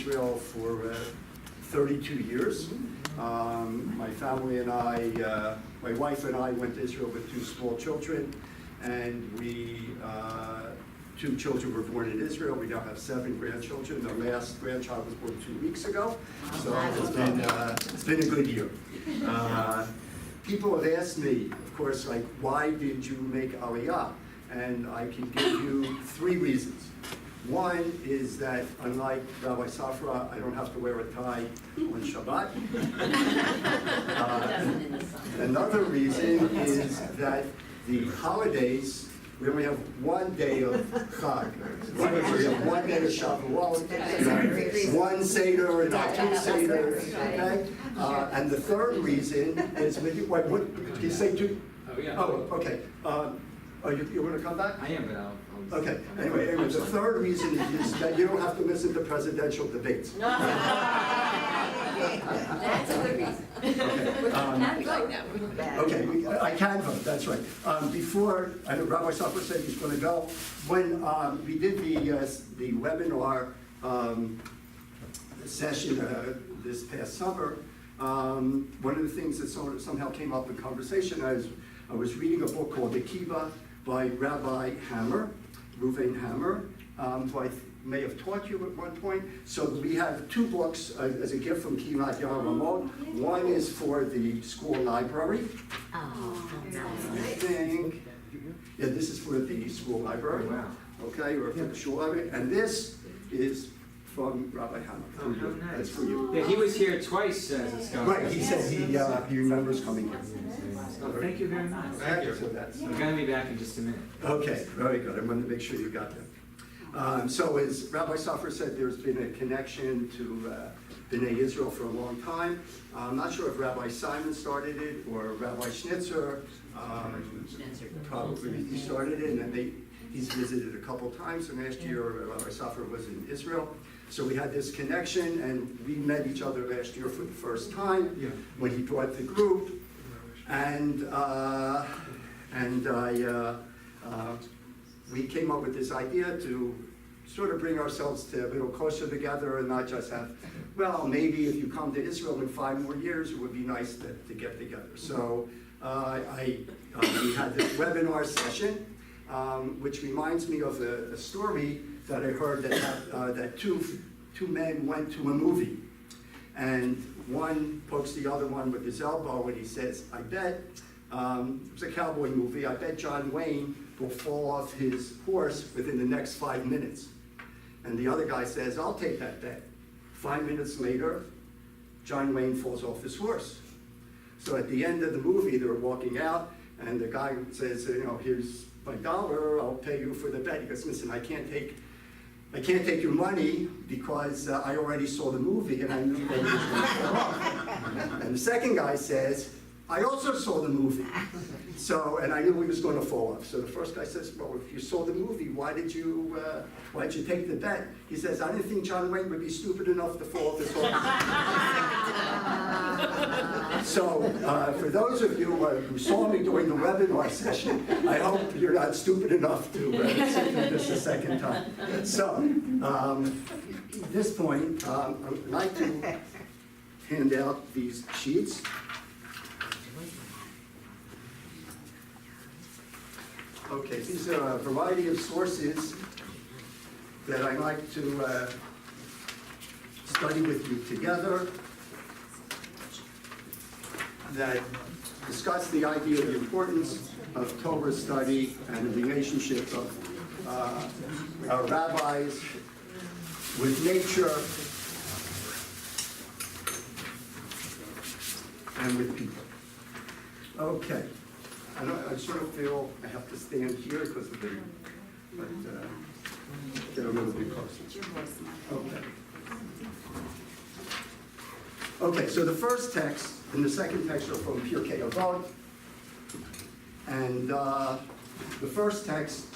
Israel for 32 years. My family and I, my wife and I went to Israel with 2 small children, and two children were born in Israel. We now have 7 grandchildren. Our last grandchild was born 2 weeks ago, so it's been a good year. People have asked me, of course, like, why did you make Aliyah? And I can give you 3 reasons. One is that, unlike Rabbi Safra, I don't have to wear a tie on Shabbat. Another reason is that the holidays, we only have 1 day of Chag. We have 1 day of Shavuot, 1 Seder, and 2 Seders, okay? And the third reason is, what did you say 2? Oh, yeah. Oh, okay. You want to come back? I am, but I'll Okay, anyway, the third reason is that you don't have to listen to presidential debates. That's a good reason. Okay, I can vote, that's right. Before, I know Rabbi Safra said he's going to go. When we did the webinar session this past summer, one of the things that somehow came up in conversation, I was reading a book called Akiva by Rabbi Hammer, Reuven Hammer, who I may have taught you at one point. So we have 2 books as a gift from Kimat Yaramot. One is for the school library. Oh, I think, yeah, this is for the school library. Wow. Okay, or for the school library. And this is from Rabbi Hammer. Oh, how nice. That's for you. Yeah, he was here twice as a scholar. Right, he said he remembers coming here. Oh, thank you very much. Thank you. So that's, I'm going to be back in just a minute. okay, very good. I wanted to make sure you got that. So as Rabbi Safra said, there's been a connection to B'nai Israel for a long time. I'm not sure if Rabbi Simon started it or Rabbi Schnitzer. Probably he started it, and then he's visited a couple times. And last year, Rabbi Safra was in Israel. So we had this connection, and we met each other last year for the first time when he brought the group. And we came up with this idea to sort of bring ourselves to a little closer together and not just have, well, maybe if you come to Israel in 5 more years, it would be nice to get together. So we had this webinar session, which reminds me of a story that I heard that two men went to a movie. And one pokes the other one with his elbow and he says, I bet, it was a cowboy movie, I bet John Wayne will fall off his horse within the next 5 minutes. And the other guy says, I'll take that bet. 5 minutes later, John Wayne falls off his horse. So at the end of the movie, they're walking out and the guy says, here's my $1, I'll pay you for the bet. He goes, listen, I can't take your money because I already saw the movie and I knew that he was going to fall off. And the second guy says, I also saw the movie, and I knew he was going to fall off. So the first guy says, well, if you saw the movie, why did you take the bet? He says, I didn't think John Wayne would be stupid enough to fall off his horse. So for those of you who saw me during the webinar session, I hope you're not stupid enough to sit through this a second time. So at this point, I'd like to hand out these sheets. Okay, these are a variety of sources that I like to study with you together that discuss the idea of the importance of Torah study and the relationship of our rabbis with nature and with people. Okay. I sort of feel I have to stand here because of the, but get a little bit closer. Okay. Okay, so the first text and the second text are from Pirkei Avot. And the first text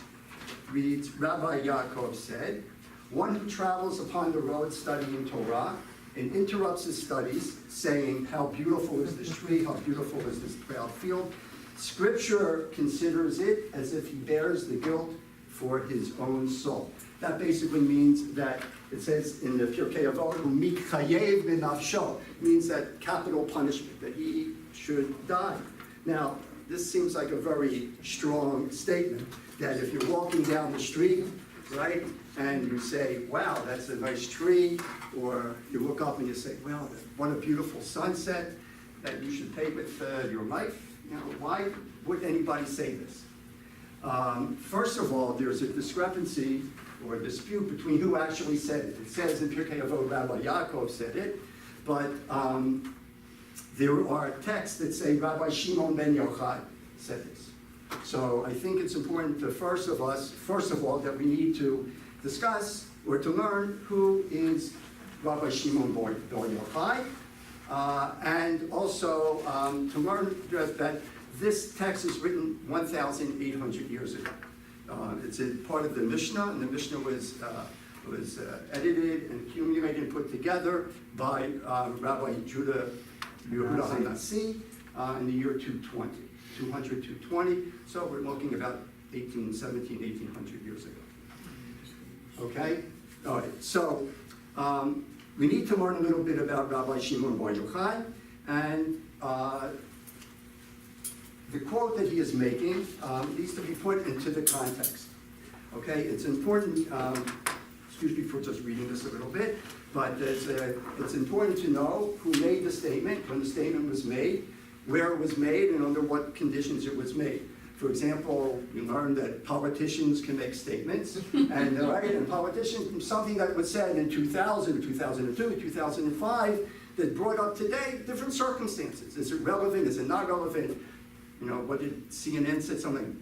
reads, Rabbi Yaakov said, one who travels upon the road studying Torah and interrupts his studies, saying, how beautiful is this tree, how beautiful is this proud field, Scripture considers it as if he bears the guilt for his own soul. That basically means that It says in the Pirkei Avot, "Mikhayev minafsho," means that capital punishment, that he should die. Now, this seems like a very strong statement, that if you're walking down the street, right, and you say, wow, that's a nice tree, or you look up and you say, well, what a beautiful sunset, that you should pay with your life. You know, why would anybody say this? First of all, there's a discrepancy or a dispute between who actually said it. It says in Pirkei Avot, Rabbi Yaakov said it, but there are texts that say Rabbi Shimon ben Yochai said this. So I think it's important to first of all, that we need to discuss or to learn who is Rabbi Shimon ben Yochai, and also to learn that this text is written 1,800 years ago. It's a part of the Mishnah, and the Mishnah was edited and accumulated and put together by Rabbi Judah Yehuda HaNasi in the year 220. So we're looking about 1800 years ago. Okay? All right, so we need to learn a little bit about Rabbi Shimon bar Yochai, and the quote that he is making needs to be put into the context. Okay, it's important, excuse me for just reading this a little bit, but it's important to know who made the statement, when the statement was made, where it was made, and under what conditions it was made. For example, we learned that politicians can make statements, and politicians, something that was said in 2000, 2002, 2005, that brought up today different circumstances. Is it relevant? Is it not relevant? You know, what did CNN say? Something,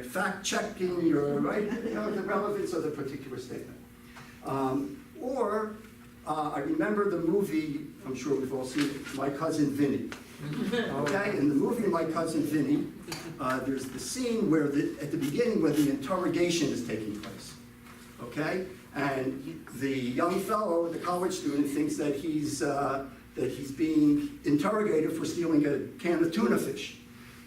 fact checking your, right? You know, the relevance of the particular statement. I remember the movie, I'm sure we've all seen it, My Cousin Vinny. Okay, in the movie My Cousin Vinny, there's the scene where at the beginning where the interrogation is taking place. Okay, and the young fellow, the college student, thinks that he's being interrogated for stealing a can of tuna fish.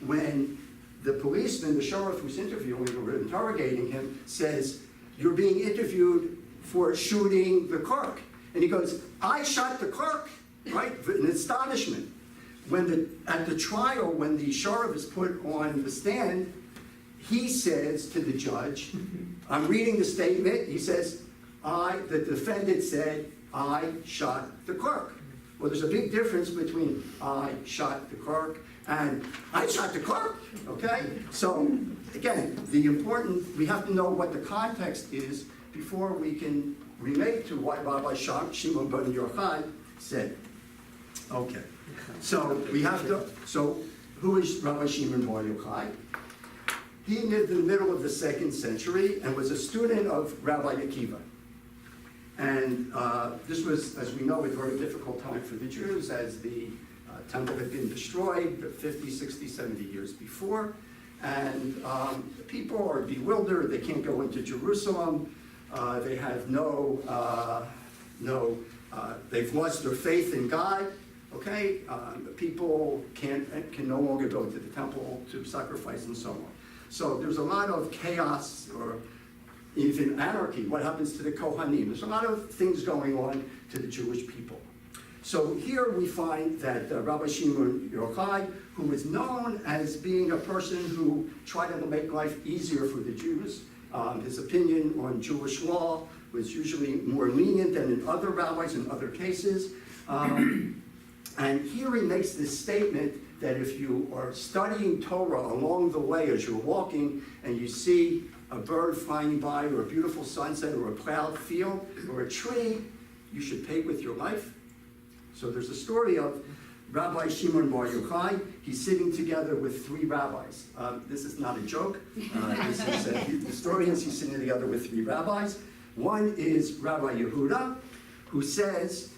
When the policeman, the sheriff who's interviewing or interrogating him, says, "You're being interviewed for shooting the clerk." And he goes, "I shot the clerk," right? In astonishment. At the trial, when the sheriff is put on the stand, he says to the judge, I'm reading the statement, he says, the defendant said, "I shot the clerk." Well, there's a big difference between "I shot the clerk" and "I shot the clerk," okay? So, again, we have to know what the context is before we can relate to what Rabbi Shimon ben Yochai said. Okay, so who is Rabbi Shimon bar Yochai? He lived in the middle of the 2nd century and was a student of Rabbi Akiva. And this was, as we know, a very difficult time for the Jews, as the temple had been destroyed 50, 60, 70 years before. And the people are bewildered. They can't go into Jerusalem. They have they've lost their faith in God. Okay, the people can no longer go to the temple to sacrifice and so on. So there's a lot of chaos or even anarchy. What happens to the Kohanim? There's a lot of things going on to the Jewish people. So here we find that Rabbi Shimon Yochai, who is known as being a person who tried to make life easier for the Jews, his opinion on Jewish law was usually more lenient than in other rabbis in other cases. And here he makes this statement that if you are studying Torah along the way as you're walking and you see a bird flying by or a beautiful sunset or a plowed field or a tree, you should pay with your life. So there's a story of Rabbi Shimon bar Yochai. He's sitting together with 3 rabbis. This is not a joke. The story is he's sitting together with 3 rabbis. One is Rabbi Yehuda, who says,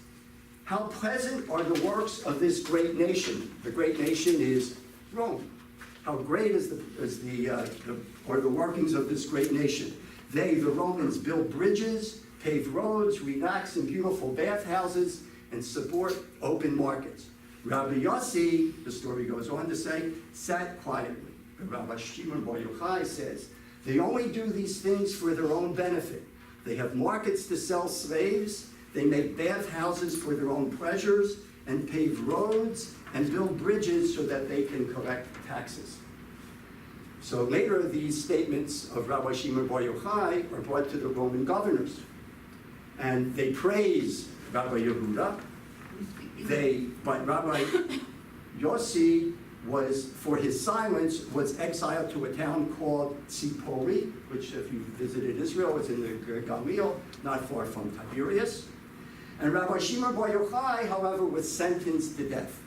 "How pleasant are the works of this great nation." The great nation is Rome. How great are the workings of this great nation. They, the Romans, build bridges, pave roads, relax in beautiful bathhouses, and support open markets. Rabbi Yossi, the story goes on to say, sat quietly. But Rabbi Shimon bar Yochai says, they only do these things for their own benefit, They have markets to sell slaves. They make bathhouses for their own pleasures and pave roads and build bridges so that they can collect taxes. So later, these statements of Rabbi Shimon Bar Yochai are brought to the Roman governors. And they praise Rabbi Yehuda. But Rabbi Yossi was, for his silence, was exiled to a town called Tzipori, which if you visited Israel, is in the Galil, not far from Tiberias. And Rabbi Shimon Bar Yochai, however, was sentenced to death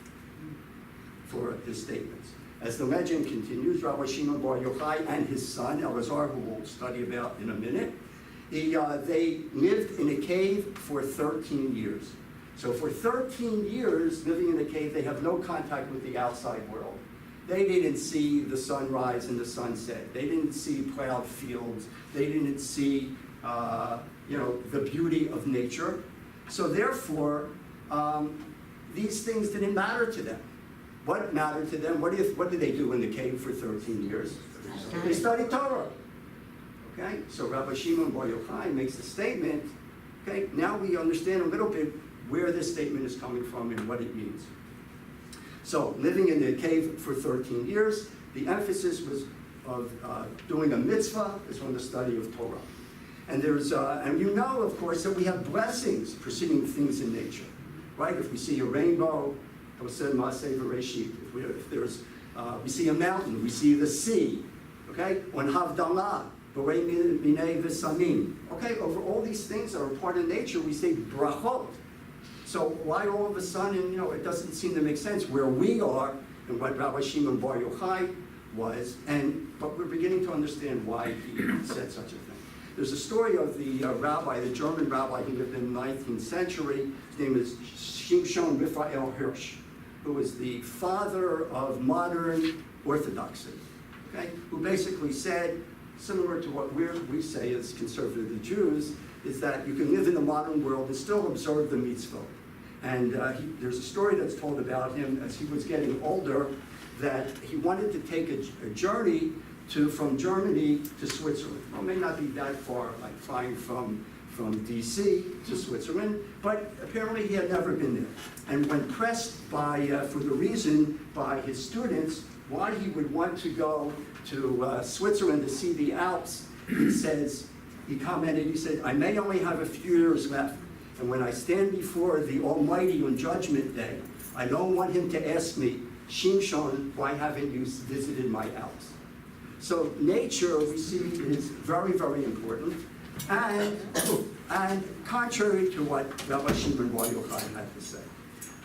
for his statements. As the legend continues, Rabbi Shimon Bar Yochai and his son, Elazar, who we'll study about in a minute, they lived in a cave for 13 years. So for 13 years, living in a cave, they have no contact with the outside world. They didn't see the sunrise and the sunset. They didn't see plowed fields. They didn't see, the beauty of nature. So therefore, these things didn't matter to them. What mattered to them? What did they do in the cave for 13 years? They studied Torah. Okay, so Rabbi Shimon Bar Yochai makes a statement. Okay, now we understand a little bit where this statement is coming from and what it means. So, living in the cave for 13 years, the emphasis was of doing a mitzvah is on the study of Torah. And and you know, of course, that we have blessings preceding things in nature, right? If we see a rainbow, if there's, we see a mountain, we see the sea, okay? On Havdalah, okay, over all these things that are part of nature, we say brachot. So why all of a sudden, it doesn't seem to make sense where we are and what Rabbi Shimon Bar Yochai was, but we're beginning to understand why he said such a thing. There's a story of the rabbi, the German rabbi who lived in the 19th century. His name is Shimshon Raphael Hirsch, who was the father of modern Orthodoxy, okay? Who basically said, similar to what we say as conservative Jews, is that you can live in the modern world and still observe the mitzvot. And there's a story that's told about him as he was getting older, that he wanted to take a journey from Germany to Switzerland. Well, it may not be that far, like flying from DC to Switzerland, but apparently he had never been there. And when pressed for the reason by his students why he would want to go to Switzerland to see the Alps, he commented, he said, I may only have a few years left, and when I stand before the Almighty on Judgment Day, I don't want him to ask me, Shimshon, why haven't you visited my Alps? So nature, we see, is very, very important, and contrary to what Rabbi Shimon Bar Yochai had to say.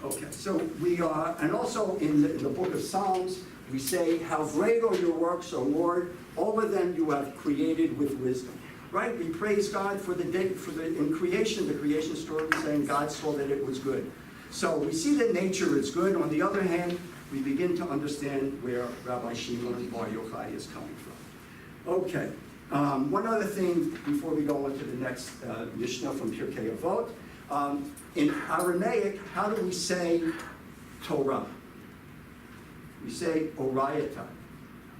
Okay, so we are, and also in the book of Psalms, we say, how great are your works, O Lord, all of them you have created with wisdom. Right? We praise God for in creation, the creation story, saying God saw that it was good. So we see that nature is good. On the other hand, we begin to understand where Rabbi Shimon Bar Yochai is coming from. Okay. One other thing before we go on to the next Mishnah from Pirkei Avot. In Aramaic, how do we say Torah? We say Orayata.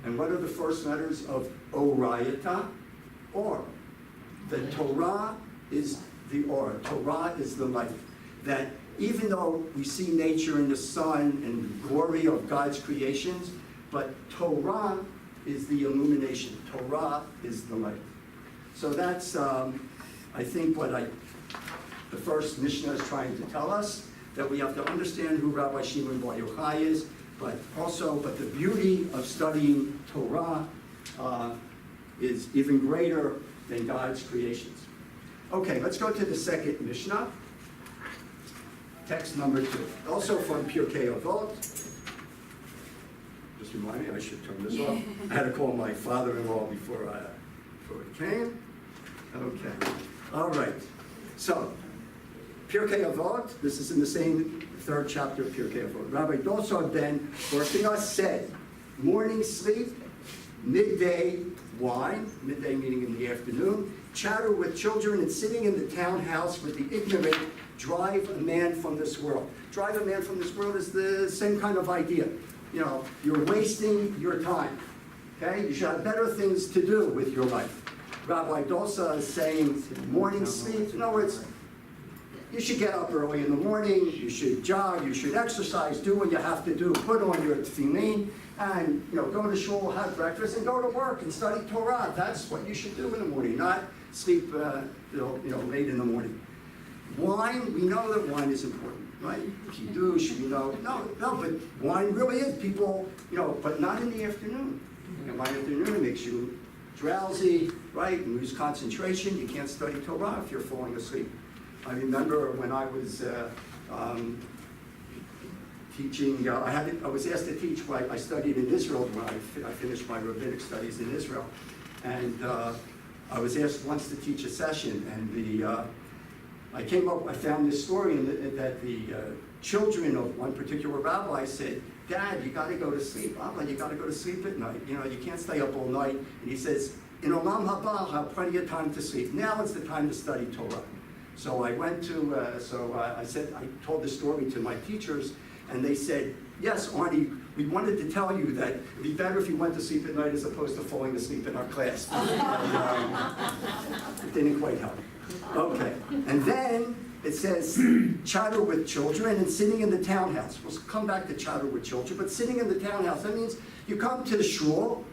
And what are the first letters of Orayata? Or. The Torah is the or. Torah is the light. That even though we see nature and the sun and the glory of God's creations, but Torah is the illumination. Torah is the light. So that's, I think, the first Mishnah is trying to tell us, that we have to understand who Rabbi Shimon Bar Yochai is, but the beauty of studying Torah is even greater than God's creations. Okay, let's go to the second Mishnah, text number 2. Also from Pirkei Avot. Just remind me, I should turn this off. I had to call my father-in-law before he came. Okay, all right. So, Pirkei Avot, this is in the same 3rd chapter of Pirkei Avot. Rabbi Dosar ben Orphias said, morning sleep, midday wine, midday meaning in the afternoon, chatter with children, and sitting in the townhouse with the ignorant, drive a man from this world. Drive a man from this world is the same kind of idea. You're wasting your time. Okay? You should have better things to do with your life. Rabbi Dosa is saying morning sleep. In other words, you should get up early in the morning, you should jog, you should exercise, do what you have to do, put on your tefillin, and go to shul, have breakfast, and go to work and study Torah. That's what you should do in the morning, not sleep late in the morning. Wine, we know that wine is important, right? Kiddush, no, but wine really is. People, but not in the afternoon. By afternoon, it makes you drowsy, right? You lose concentration. You can't study Torah if you're falling asleep. I remember when I was teaching, I was asked to teach. I studied in Israel when I finished my rabbinic studies in Israel, and I was asked once to teach a session, and I found this story that the children of one particular rabbi said, "Dad, you got to go to sleep. Abba, you got to go to sleep at night. You can't stay up all night." And he says, "In Olam Haba, I'll have plenty of time to sleep. Now it's the time to study Torah." So I went to, I told the story to my teachers, and they said, "Yes, Arnie, we wanted to tell you that it'd be better if you went to sleep at night as opposed to falling asleep in our class." And, it didn't quite help. Okay, and then it says chatter with children and sitting in the townhouse. We'll come back to chatter with children, but sitting in the townhouse, that means you come to the shul,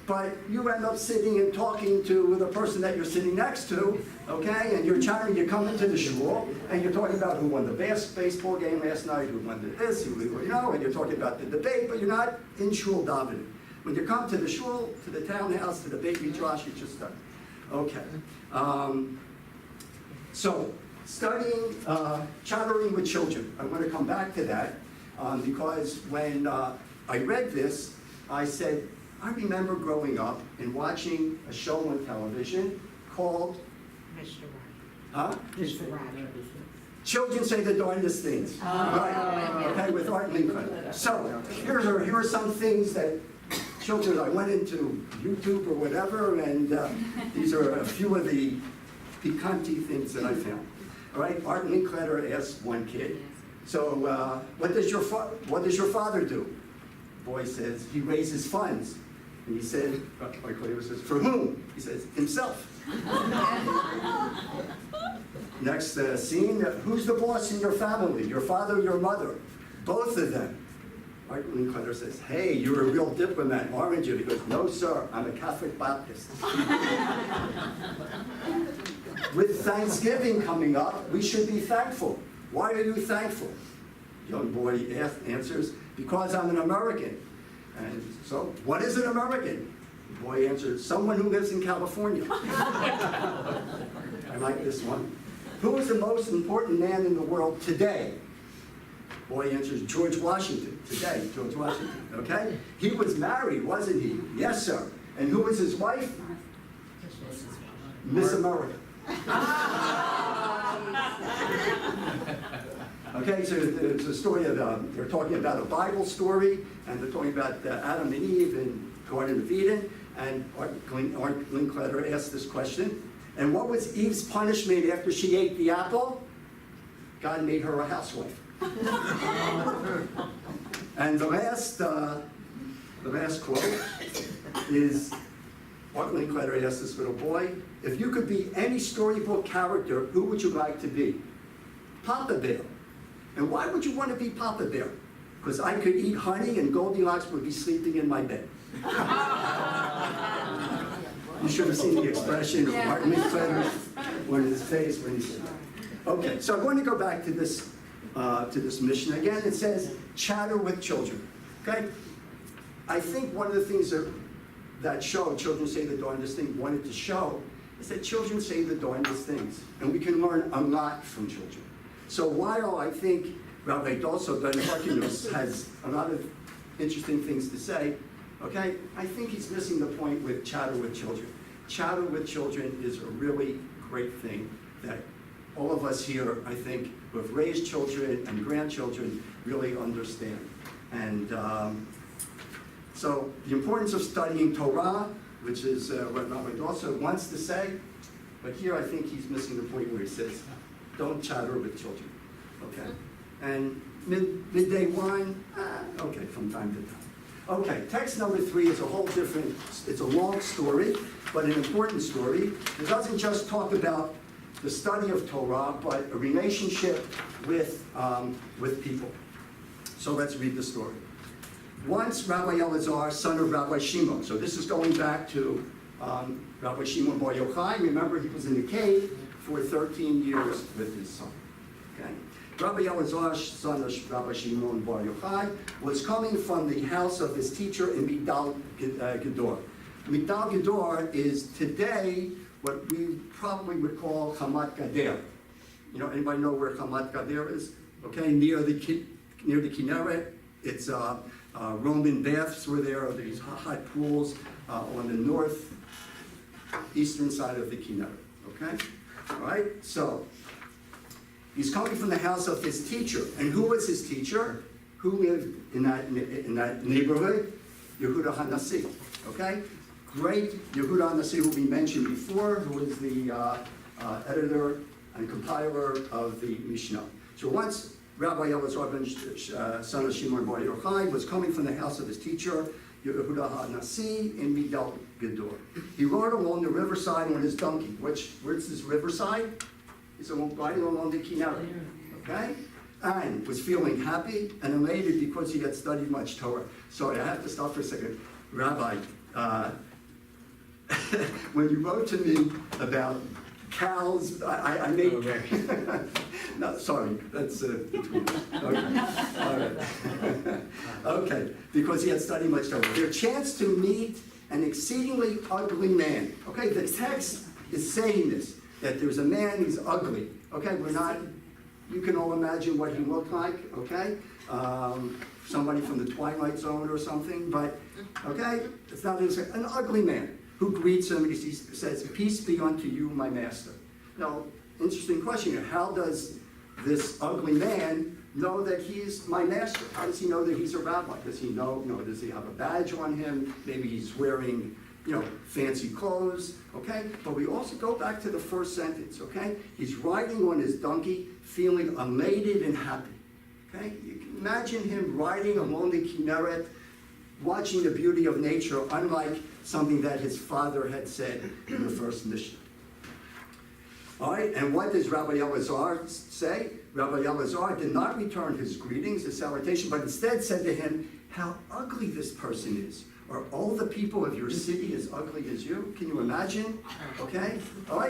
but you end up sitting and talking to the person that you're sitting next to, okay? And you're chattering, you come into the shul, and you're talking about who won the baseball game last night, who won this, and you're talking about the debate, but you're not in shul davening. When you come to the shul, to the townhouse, to the Beit Midrash, you just start. Okay. So, studying, chattering with children. I want to come back to that because when I read this, I said, I remember growing up and watching a show on television called Mr. Huh? Mr. Rogers. Children Say the Darndest Things. Right. Okay, with Art Lincoln. So here are some things that children, I went into YouTube or whatever, and these are a few of the piquante things that I found. All right, Art Linkletter asked one kid, so what does your father do? The boy says, he raises funds. And he said, my Cleaver says, for whom? He says, himself. Next scene, who's the boss in your family? Your father or your mother? Both of them. Art Linkletter says, hey, you're a real diplomat, aren't you? He goes, no, sir, I'm a Catholic Baptist. With Thanksgiving coming up, we should be thankful. Why are you thankful? Young boy answers, because I'm an American. And so, what is an American? The boy answers, someone who lives in California. I like this one. Who is the most important man in the world today? The boy answers, George Washington. Today, George Washington, okay? He was married, wasn't he? Yes, sir. And who was his wife? Miss America. Okay, so there's a story of, they're talking about a Bible story, and they're talking about Adam and Eve in Garden of Eden, and Art Linkletter asked this question, and what was Eve's punishment after she ate the apple? God made her a housewife. And the last quote is, Art Linkletter asked this little boy, if you could be any storybook character, who would you like to be? Papa Bear. And why would you want to be Papa Bear? Because I could eat honey and Goldilocks would be sleeping in my bed. You should have seen the expression of Art Linkletter on his face when he said that. Okay, so I'm going to go back to this mission again. It says, chatter with children. Okay? I think one of the things that show, Children Say the Darndest Thing, wanted to show, is that children say the darndest things. And we can learn a lot from children. So while I think Rabbi Doso Ben Harkinus has a lot of interesting things to say, okay, I think he's missing the point with chatter with children. Chatter with children is a really great thing that all of us here, I think, who have raised children and grandchildren really understand. And so the importance of studying Torah, which is what Rabbi Doso wants to say, but here I think he's missing the point where he says, don't chatter with children, okay? And midday wine, okay, from time to time. Okay, text number 3 is a whole different, it's a long story, but an important story. It doesn't just talk about the study of Torah, but a relationship with people. So let's read the story. Once Rabbi Elazar, son of Rabbi Shimon, so this is going back to Rabbi Shimon Bar Yochai. Remember, he was in the cave for 13 years with his son. Okay? Rabbi Elazar, son of Rabbi Shimon Bar Yochai, was coming from the house of his teacher in Migdal Gedor. Migdal Gedor is today what we probably would call Hamat Gader. You know, anybody know where Hamat Gader is? Okay, near the Kinneret. It's Roman baths were there, these hot pools on the northeastern side of the Kinneret. Okay, all right. So he's coming from the house of his teacher, and who was his teacher? Who lived in that neighborhood? Yehuda HaNasi. Okay. Great Yehuda HaNasi, who we mentioned before, who is the editor and compiler of the Mishnah. So once Rabbi Elazar, son of Shimon Bar Yochai, was coming from the house of his teacher, Yehuda HaNasi, in Migdal Gedor. He rode along the riverside on his donkey. Where's this riverside? He's riding along the Kinneret. Okay? And was feeling happy and elated because he had studied much Torah. Sorry, I have to stop for a second. Rabbi, when you wrote to me about cows, I made... No, sorry, that's between us. Okay. All right. Okay, because he had studied much Torah. Their chance to meet an exceedingly ugly man. Okay, the text is saying this, that there's a man who's ugly. Okay, we're not... You can all imagine what he looked like, okay? Somebody from the Twilight Zone or something, but, okay? It's not an ugly man who greets him and he says, "Peace be unto you, my master." Now, interesting question here. How does this ugly man know that he's my master? How does he know that he's a rabbi? Does he know, does he have a badge on him? Maybe he's wearing, fancy clothes, okay? But we also go back to the first sentence, okay? He's riding on his donkey, feeling elated and happy, okay? You can imagine him riding along the Kinneret, watching the beauty of nature, unlike something that his father had said in the first Mishnah. All right, and what does Rabbi Elazar say? Rabbi Elazar did not return his greetings, his salutation, but instead said to him, "How ugly this person is. Are all the people of your city as ugly as you?" Can you imagine? Okay, all right.